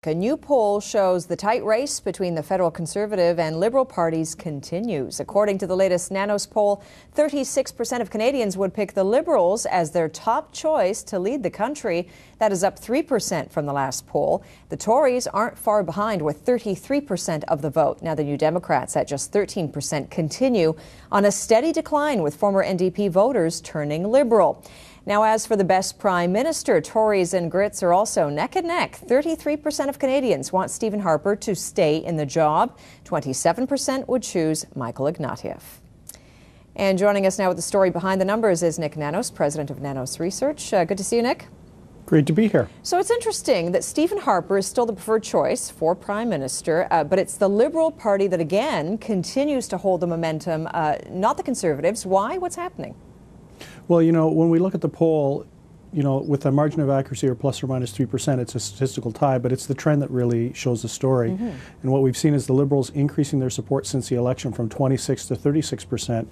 A new poll shows the tight race between the federal Conservative and Liberal parties continues. According to the latest Nanos poll, 36% of Canadians would pick the Liberals as their top choice to lead the country. That is up 3% from the last poll. The Tories aren't far behind with 33% of the vote. Now the New Democrats at just 13% continue on a steady decline, with former NDP voters turning Liberal. Now, as for the best prime minister, Tories and Grits are also neck and neck. 33% of Canadians want Stephen Harper to stay in the job. 27% would choose Michael Ignatieff. And joining us now with the story behind the numbers is Nik Nanos, president of Nanos Research. Good to see you, Nick. Great to be here. So it's interesting that Stephen Harper is still the preferred choice for prime minister, but it's the Liberal Party that again continues to hold the momentum, not the Conservatives. Why? What's happening? Well, when we look at the poll, with a margin of accuracy or plus or minus 3%, it's a statistical tie, but it's the trend that really shows the story. And what we've seen is the Liberals increasing their support since the election from 26 to 36%.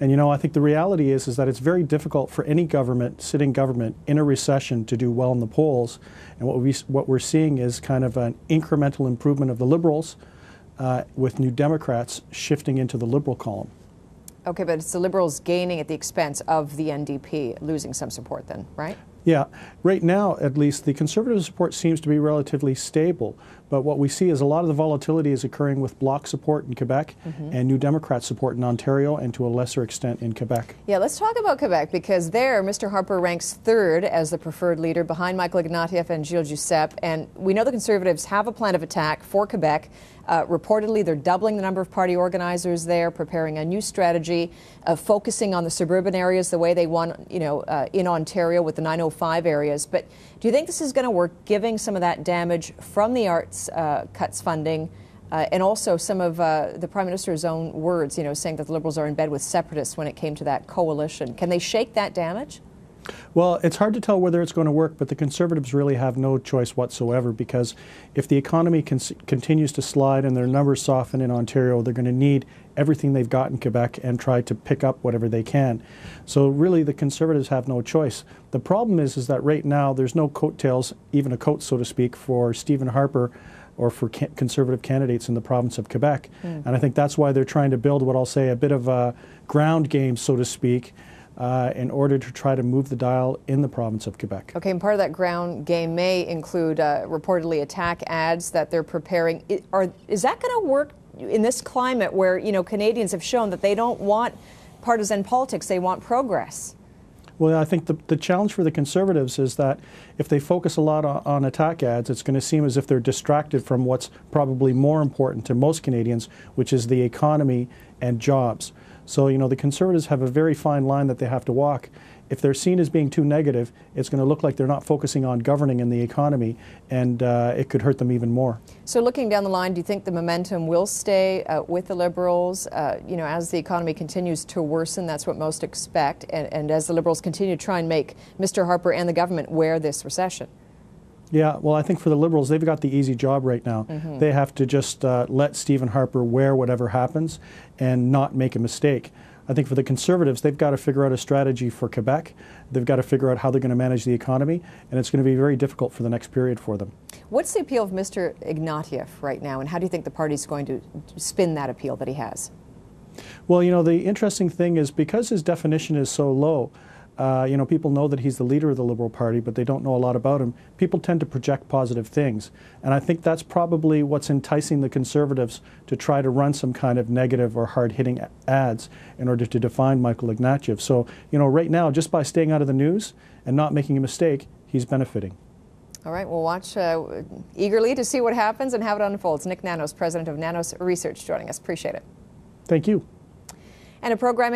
And, I think the reality is that it's very difficult for any sitting government in a recession to do well in the polls. And what we're seeing is kind of an incremental improvement of the Liberals with New Democrats shifting into the Liberal column. Okay, but it's the Liberals gaining at the expense of the NDP, losing some support then, right? Yeah. Right now, at least, the Conservative support seems to be relatively stable. But what we see is a lot of the volatility is occurring with Bloc support in Quebec and New Democrat support in Ontario and to a lesser extent in Quebec. Yeah, let's talk about Quebec, because there Mr. Harper ranks third as the preferred leader behind Michael Ignatieff and Gilles Duceppe. And we know the Conservatives have a plan of attack for Quebec. Reportedly, they're doubling the number of party organizers there, preparing a new strategy, focusing on the suburban areas the way they want, in Ontario with the 905 areas. But do you think this is going to work, giving some of that damage from the arts cuts funding and also some of the Prime Minister's own words, saying that the Liberals are in bed with separatists when it came to that coalition? Can they shake that damage? Well, it's hard to tell whether it's going to work, but the Conservatives really have no choice whatsoever, because if the economy continues to slide and their numbers soften in Ontario, they're going to need everything they've got in Quebec and try to pick up whatever they can. So really the Conservatives have no choice. The problem is that right now there's no coattails, even a coat, so to speak, for Stephen Harper or for Conservative candidates in the province of Quebec. And I think that's why they're trying to build what I'll say a bit of a ground game, so to speak, in order to try to move the dial in the province of Quebec. Okay, and part of that ground game may include reportedly attack ads that they're preparing. Is that going to work in this climate where, Canadians have shown that they don't want partisan politics, they want progress? Well, I think the challenge for the Conservatives is that if they focus a lot on attack ads, it's going to seem as if they're distracted from what's probably more important to most Canadians, which is the economy and jobs. So, the Conservatives have a very fine line that they have to walk. If they're seen as being too negative, it's going to look like they're not focusing on governing in the economy, and it could hurt them even more. So looking down the line, do you think the momentum will stay with the Liberals, as the economy continues to worsen? That's what most expect, and as the Liberals continue to try and make Mr. Harper and the government wear this recession? Yeah, well, I think for the Liberals, they've got the easy job right now. They have to just let Stephen Harper wear whatever happens and not make a mistake. I think for the Conservatives, they've got to figure out a strategy for Quebec. They've got to figure out how they're going to manage the economy, and it's going to be very difficult for the next period for them. What's the appeal of Mr. Ignatieff right now, and how do you think the party's going to spin that appeal that he has? Well, the interesting thing is, because his definition is so low, people know that he's the leader of the Liberal Party, but they don't know a lot about him. People tend to project positive things. And I think that's probably what's enticing the Conservatives to try to run some kind of negative or hard-hitting ads in order to define Michael Ignatieff. So, right now, just by staying out of the news and not making a mistake, he's benefiting. All right, we'll watch eagerly to see what happens and how it unfolds. Nik Nanos, president of Nanos Research, joining us. Appreciate it. Thank you. And a programming